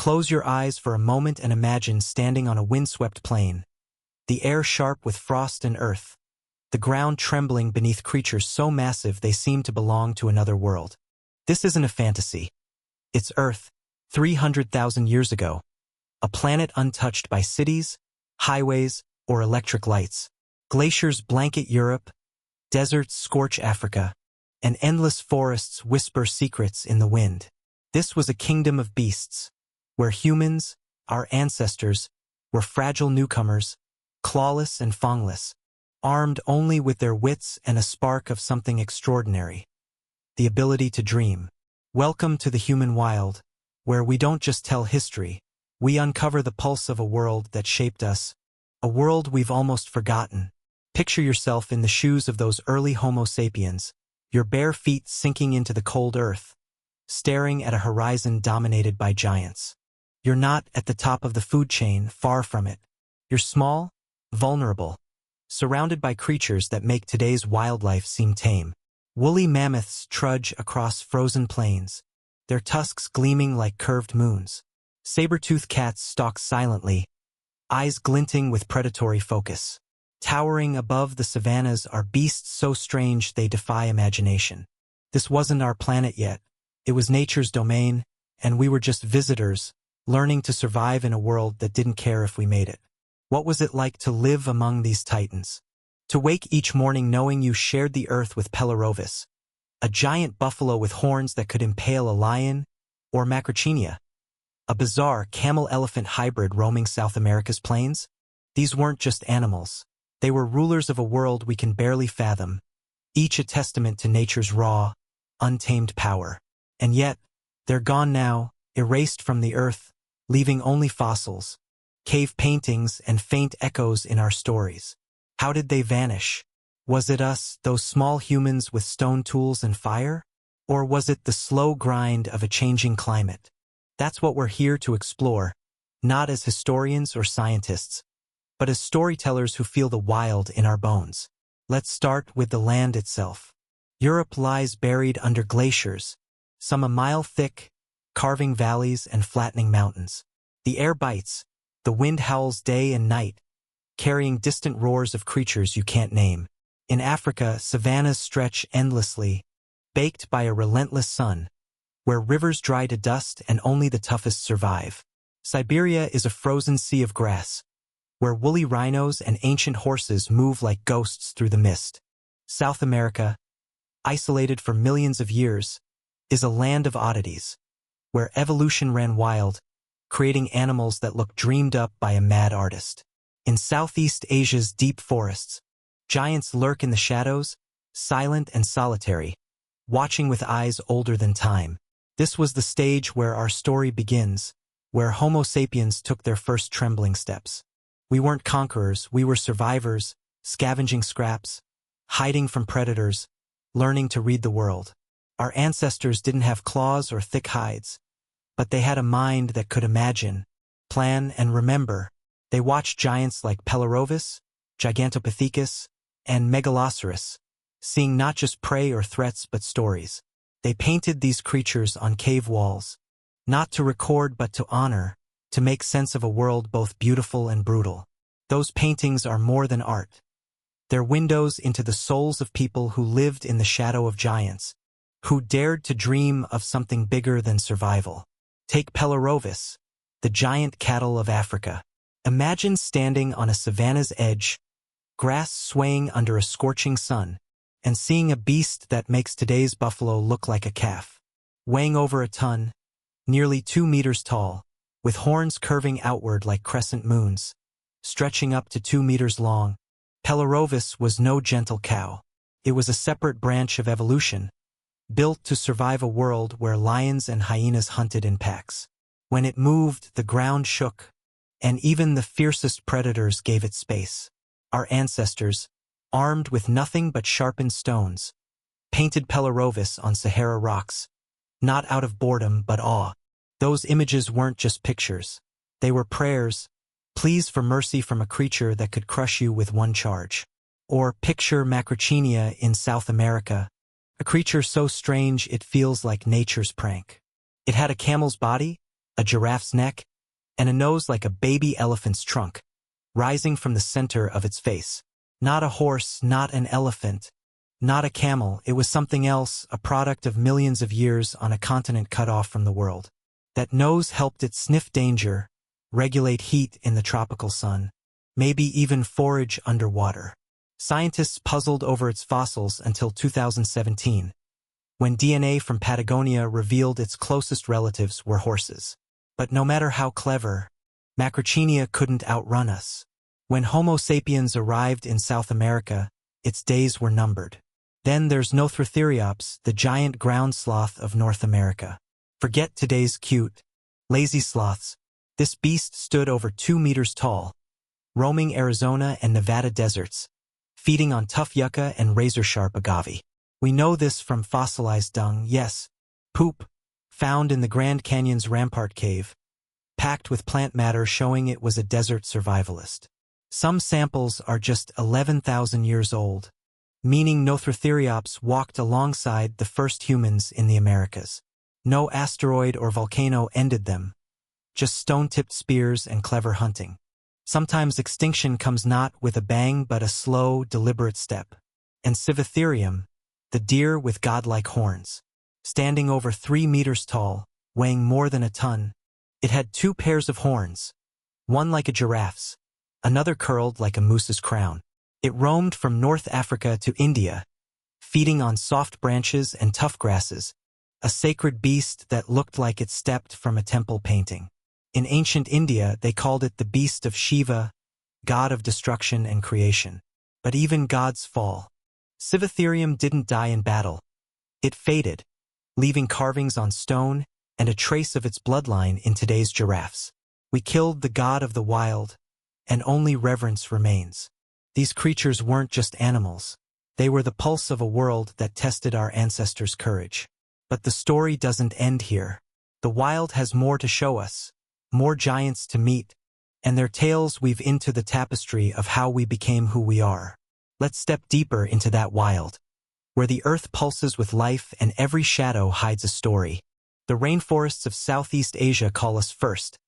Close your eyes for a moment and imagine standing on a windswept plain, the air sharp with frost and earth, the ground trembling beneath creatures so massive they seem to belong to another world. This isn't a fantasy. It's Earth, 300,000 years ago, a planet untouched by cities, highways, or electric lights. Glaciers blanket Europe, deserts scorch Africa, and endless forests whisper secrets in the wind. This was a kingdom of beasts, where humans, our ancestors, were fragile newcomers, clawless and fangless, armed only with their wits and a spark of something extraordinary: the ability to dream. Welcome to the human wild, where we don't just tell history, we uncover the pulse of a world that shaped us, a world we've almost forgotten. Picture yourself in the shoes of those early Homo sapiens, your bare feet sinking into the cold earth, staring at a horizon dominated by giants. You're not at the top of the food chain, far from it. You're small, vulnerable, surrounded by creatures that make today's wildlife seem tame. Woolly mammoths trudge across frozen plains, their tusks gleaming like curved moons. Saber-toothed cats stalk silently, eyes glinting with predatory focus. Towering above the savannahs are beasts so strange they defy imagination. This wasn't our planet yet. It was nature's domain, and we were just visitors, learning to survive in a world that didn't care if we made it. What was it like to live among these titans? To wake each morning knowing you shared the earth with Pelarovis, a giant buffalo with horns that could impale a lion, or Macrauchenia, a bizarre camel-elephant hybrid roaming South America's plains? These weren't just animals. They were rulers of a world we can barely fathom, each a testament to nature's raw, untamed power. And yet, they're gone now, erased from the earth, leaving only fossils, cave paintings, and faint echoes in our stories. How did they vanish? Was it us, those small humans with stone tools and fire? Or was it the slow grind of a changing climate? That's what we're here to explore, not as historians or scientists, but as storytellers who feel the wild in our bones. Let's start with the land itself. Europe lies buried under glaciers, some a mile thick, carving valleys and flattening mountains. The air bites, the wind howls day and night, carrying distant roars of creatures you can't name. In Africa, savannahs stretch endlessly, baked by a relentless sun, where rivers dry to dust and only the toughest survive. Siberia is a frozen sea of grass, where woolly rhinos and ancient horses move like ghosts through the mist. South America, isolated for millions of years, is a land of oddities, where evolution ran wild, creating animals that look dreamed up by a mad artist. In Southeast Asia's deep forests, giants lurk in the shadows, silent and solitary, watching with eyes older than time. This was the stage where our story begins, where Homo sapiens took their first trembling steps. We weren't conquerors, we were survivors, scavenging scraps, hiding from predators, learning to read the world. Our ancestors didn't have claws or thick hides, but they had a mind that could imagine, plan, and remember. They watched giants like Pelarovis, Gigantopithecus, and Megaloceros, seeing not just prey or threats but stories. They painted these creatures on cave walls, not to record but to honor, to make sense of a world both beautiful and brutal. Those paintings are more than art. They're windows into the souls of people who lived in the shadow of giants, who dared to dream of something bigger than survival. Take Pelarovis, the giant cattle of Africa. Imagine standing on a savanna's edge, grass swaying under a scorching sun, and seeing a beast that makes today's buffalo look like a calf. Weighing over a ton, nearly 2 meters tall, with horns curving outward like crescent moons, stretching up to 2 meters long, Pelarovis was no gentle cow. It was a separate branch of evolution, built to survive a world where lions and hyenas hunted in packs. When it moved, the ground shook, and even the fiercest predators gave it space. Our ancestors, armed with nothing but sharpened stones, painted Pelarovis on Sahara rocks, not out of boredom but awe. Those images weren't just pictures. They were prayers, pleas for mercy from a creature that could crush you with one charge. Or picture Macrauchenia in South America, a creature so strange it feels like nature's prank. It had a camel's body, a giraffe's neck, and a nose like a baby elephant's trunk, rising from the center of its face. Not a horse, not an elephant, not a camel, it was something else, a product of millions of years on a continent cut off from the world. That nose helped it sniff danger, regulate heat in the tropical sun, maybe even forage underwater. Scientists puzzled over its fossils until 2017, when DNA from Patagonia revealed its closest relatives were horses. But no matter how clever, Macrauchenia couldn't outrun us. When Homo sapiens arrived in South America, its days were numbered. Then there's Nothrotheriops, the giant ground sloth of North America. Forget today's cute, lazy sloths. This beast stood over 2 meters tall, roaming Arizona and Nevada deserts, feeding on tough yucca and razor-sharp agave. We know this from fossilized dung, yes, poop, found in the Grand Canyon's Rampart Cave, packed with plant matter showing it was a desert survivalist. Some samples are just 11,000 years old, meaning Nothrotheriops walked alongside the first humans in the Americas. No asteroid or volcano ended them, just stone-tipped spears and clever hunting. Sometimes extinction comes not with a bang but a slow, deliberate step. And Civatherium, the deer with godlike horns, standing over 3 meters tall, weighing more than a ton, it had 2 pairs of horns, one like a giraffe's, another curled like a moose's crown. It roamed from North Africa to India, feeding on soft branches and tough grasses, a sacred beast that looked like it stepped from a temple painting. In ancient India, they called it the beast of Shiva, god of destruction and creation. But even gods fall. Civatherium didn't die in battle. It faded, leaving carvings on stone and a trace of its bloodline in today's giraffes. We killed the god of the wild, and only reverence remains. These creatures weren't just animals. They were the pulse of a world that tested our ancestors' courage. But the story doesn't end here. The wild has more to show us, more giants to meet, and their tales weave into the tapestry of how we became who we are. Let's step deeper into that wild, where the earth pulses with life and every shadow hides a story. The rainforests of Southeast Asia call us first,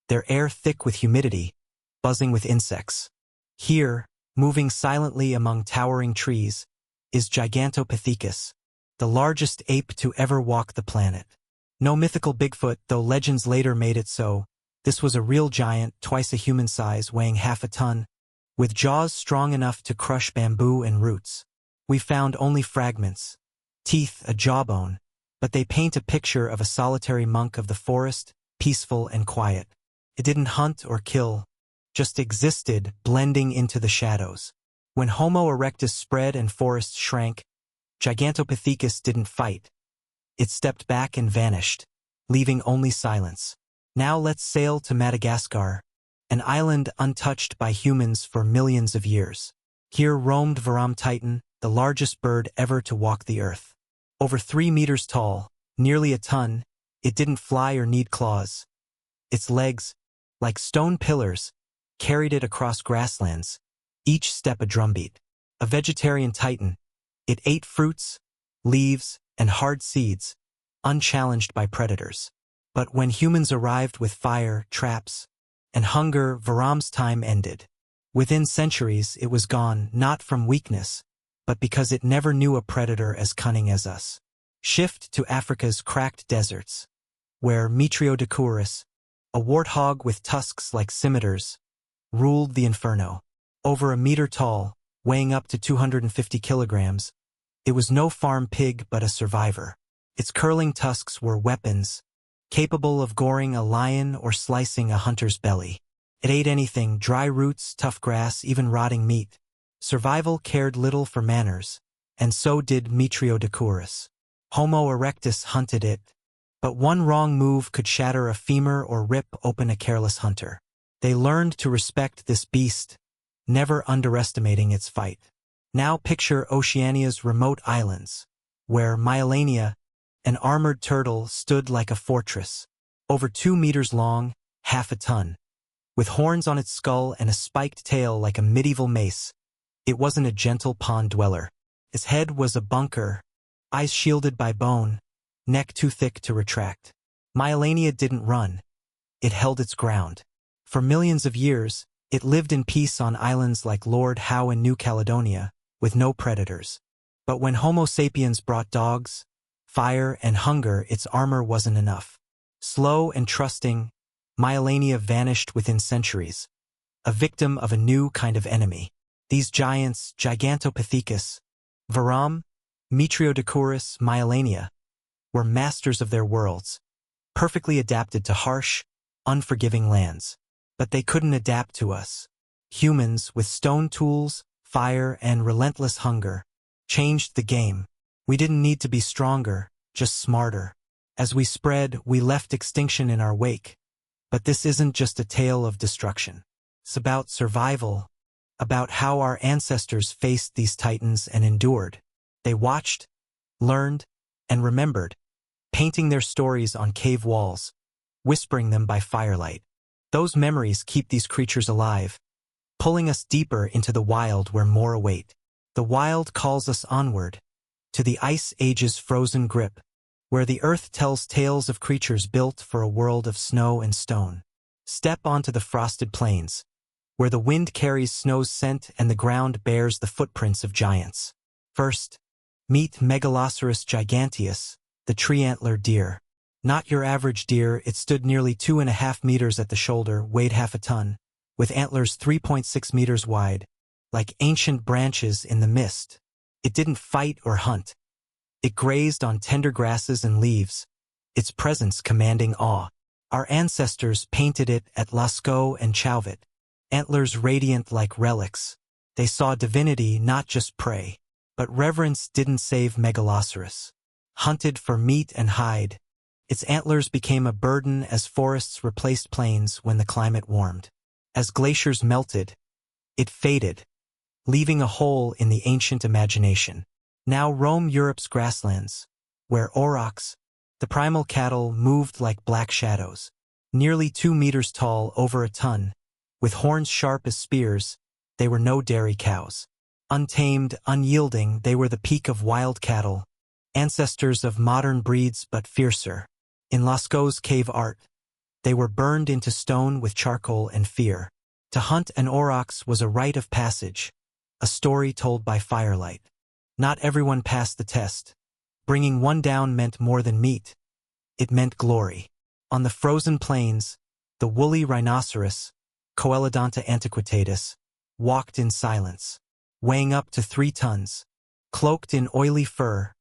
their air thick with humidity, buzzing with insects. Here, moving silently among towering trees, is Gigantopithecus, the largest ape to ever walk the planet. No mythical Bigfoot, though legends later made it so. This was a real giant, twice a human size, weighing half a ton, with jaws strong enough to crush bamboo and roots. We found only fragments, teeth, a jawbone, but they paint a picture of a solitary monk of the forest, peaceful and quiet. It didn't hunt or kill, just existed, blending into the shadows. When Homo erectus spread and forests shrank, Gigantopithecus didn't fight. It stepped back and vanished, leaving only silence. Now let's sail to Madagascar, an island untouched by humans for millions of years. Here roamed Varam Titan, the largest bird ever to walk the earth. Over 3 meters tall, nearly a ton, it didn't fly or need claws. Its legs, like stone pillars, carried it across grasslands, each step a drumbeat. A vegetarian titan, it ate fruits, leaves, and hard seeds, unchallenged by predators. But when humans arrived with fire, traps, and hunger, Varam's time ended. Within centuries, it was gone, not from weakness, but because it never knew a predator as cunning as us. Shift to Africa's cracked deserts, where Metriodecurus, a warthog with tusks like scimitars, ruled the inferno. Over a meter tall, weighing up to 250 kilograms, it was no farm pig but a survivor. Its curling tusks were weapons, capable of goring a lion or slicing a hunter's belly. It ate anything, dry roots, tough grass, even rotting meat. Survival cared little for manners, and so did Metriodecurus. Homo erectus hunted it, but one wrong move could shatter a femur or rip open a careless hunter. They learned to respect this beast, never underestimating its fight. Now picture Oceania's remote islands, where Myelania, an armored turtle, stood like a fortress, over 2 meters long, half a ton. With horns on its skull and a spiked tail like a medieval mace, it wasn't a gentle pond dweller. Its head was a bunker, eyes shielded by bone, neck too thick to retract. Myelania didn't run. it held its ground. For millions of years, it lived in peace on islands like Lord Howe in New Caledonia, with no predators. But when Homo sapiens brought dogs, fire, and hunger, its armor wasn't enough. Slow and trusting, Macrauchenia vanished within centuries, a victim of a new kind of enemy. These giants, Gigantopithecus, Varam, Metriodicurus, Macrauchenia, were masters of their worlds, perfectly adapted to harsh, unforgiving lands. But they couldn't adapt to us. Humans, with stone tools, fire, and relentless hunger, changed the game. We didn't need to be stronger, just smarter. As we spread, we left extinction in our wake. But this isn't just a tale of destruction. It's about survival, about how our ancestors faced these titans and endured. They watched, learned, and remembered, painting their stories on cave walls, whispering them by firelight. Those memories keep these creatures alive, pulling us deeper into the wild where more await. The wild calls us onward, to the ice age's frozen grip, where the earth tells tales of creatures built for a world of snow and stone. Step onto the frosted plains, where the wind carries snow's scent and the ground bears the footprints of giants. First, meet Megaloceros giganteus, the tree-antler deer. Not your average deer, it stood nearly 2.5 meters at the shoulder, weighed half a ton, with antlers 3.6 meters wide, like ancient branches in the mist. It didn't fight or hunt. It grazed on tender grasses and leaves, its presence commanding awe. Our ancestors painted it at Lascaux and Chauvet, antlers radiant like relics. They saw divinity, not just prey. But reverence didn't save Megaloceros. Hunted for meat and hide, its antlers became a burden as forests replaced plains when the climate warmed. As glaciers melted, it faded, leaving a hole in the ancient imagination. Now roam Europe's grasslands, where aurochs, the primal cattle, moved like black shadows. Nearly 2 meters tall, over a ton, with horns sharp as spears, they were no dairy cows. Untamed, unyielding, they were the peak of wild cattle, ancestors of modern breeds but fiercer. In Lascaux's cave art, they were burned into stone with charcoal and fear. To hunt an aurochs was a rite of passage, a story told by firelight. Not everyone passed the test. Bringing one down meant more than meat. It meant glory. On the frozen plains, the woolly rhinoceros, Coelodonta antiquitatus, walked in silence, weighing up to 3 tons. Cloaked in oily fur,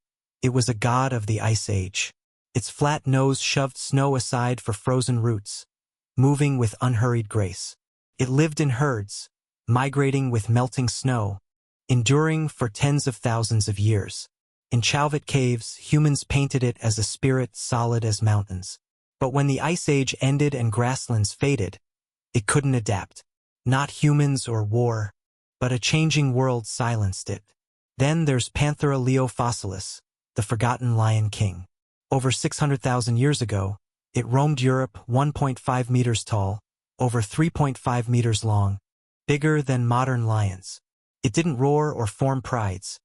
it was a god of the ice age. Its flat nose shoved snow aside for frozen roots, moving with unhurried grace. It lived in herds, migrating with melting snow, enduring for tens of thousands of years. In Chauvet caves, humans painted it as a spirit solid as mountains. But when the ice age ended and grasslands faded, it couldn't adapt. Not humans or war, but a changing world silenced it. Then there's Panthera leofossilis, the forgotten lion king. Over 600,000 years ago, it roamed Europe, 1.5 meters tall, over 3.5 meters long, bigger than modern lions. It didn't roar or form prides.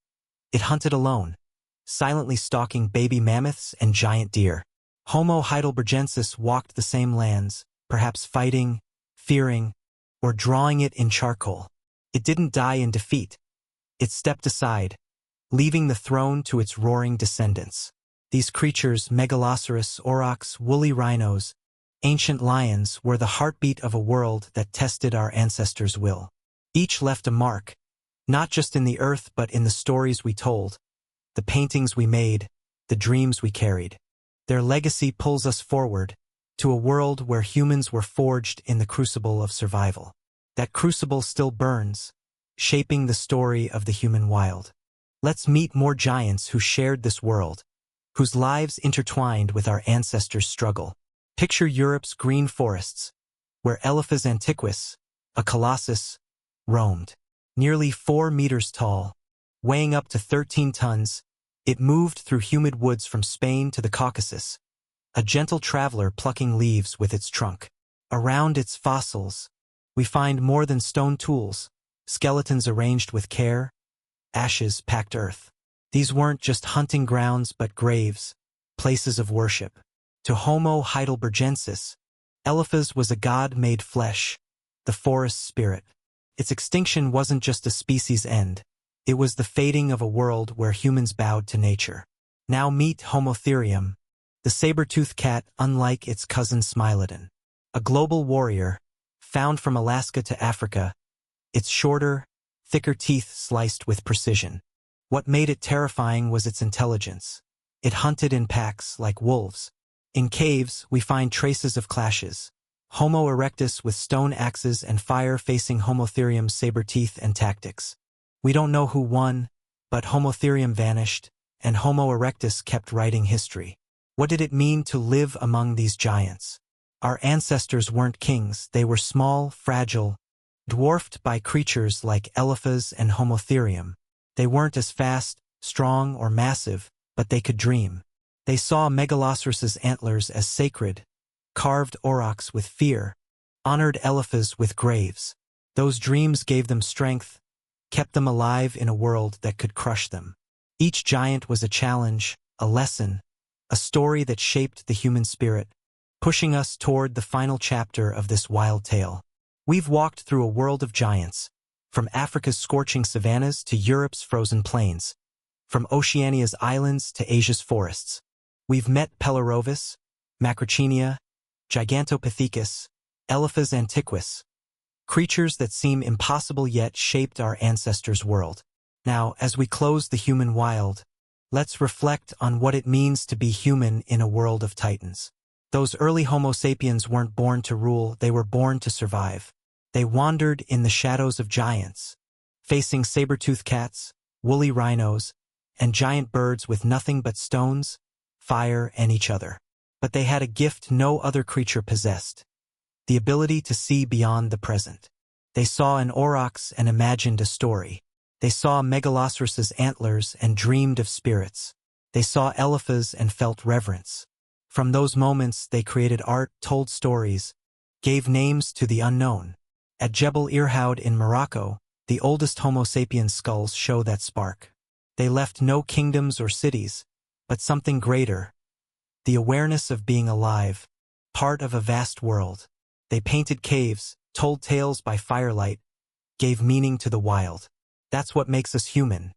It hunted alone, silently stalking baby mammoths and giant deer. Homo heidelbergensis walked the same lands, perhaps fighting, fearing, or drawing it in charcoal. It didn't die in defeat. It stepped aside, leaving the throne to its roaring descendants. These creatures, Megaloceros, aurochs, woolly rhinos, ancient lions, were the heartbeat of a world that tested our ancestors' will. Each left a mark, not just in the earth but in the stories we told, the paintings we made, the dreams we carried. Their legacy pulls us forward, to a world where humans were forged in the crucible of survival. That crucible still burns, shaping the story of the human wild. Let's meet more giants who shared this world, whose lives intertwined with our ancestors' struggle. Picture Europe's green forests, where Elephas antiquus, a colossus, roamed. Nearly 4 meters tall, weighing up to 13 tons, it moved through humid woods from Spain to the Caucasus, a gentle traveler plucking leaves with its trunk. Around its fossils, we find more than stone tools, skeletons arranged with care, ashes packed earth. These weren't just hunting grounds but graves, places of worship. To Homo heidelbergensis, Eliphaz was a god made flesh, the forest spirit. Its extinction wasn't just a species' end. It was the fading of a world where humans bowed to nature. Now meet Homo, the saber-toothed cat unlike its cousin Smilodon. A global warrior, found from Alaska to Africa, its shorter, thicker teeth sliced with precision. What made it terrifying was its intelligence. It hunted in packs like wolves. In caves, we find traces of clashes. Homo erectus with stone axes and fire facing Homo saber teeth and tactics. We don't know who won, but Homo vanished, and Homo erectus kept writing history. What did it mean to live among these giants? Our ancestors weren't kings, they were small, fragile, dwarfed by creatures like Eliphaz and Homo. They weren't as fast, strong, or massive, but they could dream. They saw Megalosaurus's antlers as sacred, carved aurochs with fear, honored Eliphaz with graves. Those dreams gave them strength, kept them alive in a world that could crush them. Each giant was a challenge, a lesson, a story that shaped the human spirit, pushing us toward the final chapter of this wild tale. We've walked through a world of giants, from Africa's scorching savannahs to Europe's frozen plains, from Oceania's islands to Asia's forests. We've met Pelarovis, Macrauchenia, Gigantopithecus, Eliphaz antiquus, creatures that seem impossible yet shaped our ancestors' world. Now, as we close the human wild, let's reflect on what it means to be human in a world of titans. Those early Homo sapiens weren't born to rule, they were born to survive. They wandered in the shadows of giants, facing saber-toothed cats, woolly rhinos, and giant birds with nothing but stones, fire, and each other. But they had a gift no other creature possessed: the ability to see beyond the present. They saw an aurochs and imagined a story. They saw Megalosaurus's antlers and dreamed of spirits. They saw Eliphaz and felt reverence. From those moments, they created art, told stories, gave names to the unknown. At Jebel Irhoud in Morocco, the oldest Homo sapiens skulls show that spark. They left no kingdoms or cities, but something greater: the awareness of being alive, part of a vast world. They painted caves, told tales by firelight, gave meaning to the wild. That's what makes us human.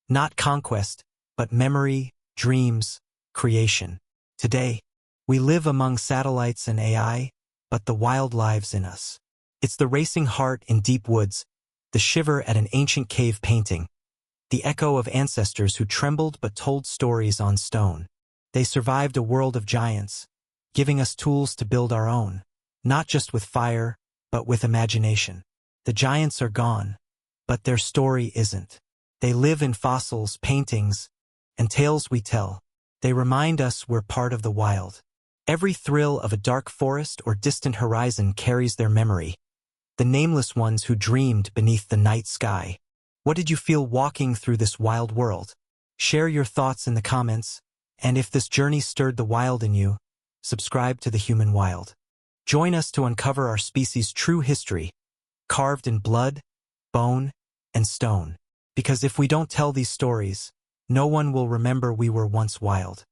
Not conquest, but memory, dreams, creation. Today, we live among satellites and AI, but the wild lives in us. It's the racing heart in deep woods, the shiver at an ancient cave painting, the echo of ancestors who trembled but told stories on stone. They survived a world of giants, giving us tools to build our own, not just with fire, but with imagination. The giants are gone, but their story isn't. They live in fossils, paintings, and tales we tell. They remind us we're part of the wild. Every thrill of a dark forest or distant horizon carries their memory, the nameless ones who dreamed beneath the night sky. What did you feel walking through this wild world? Share your thoughts in the comments, and if this journey stirred the wild in you, subscribe to The Human Wild. Join us to uncover our species' true history, carved in blood, bone, and stone. Because if we don't tell these stories, no one will remember we were once wild.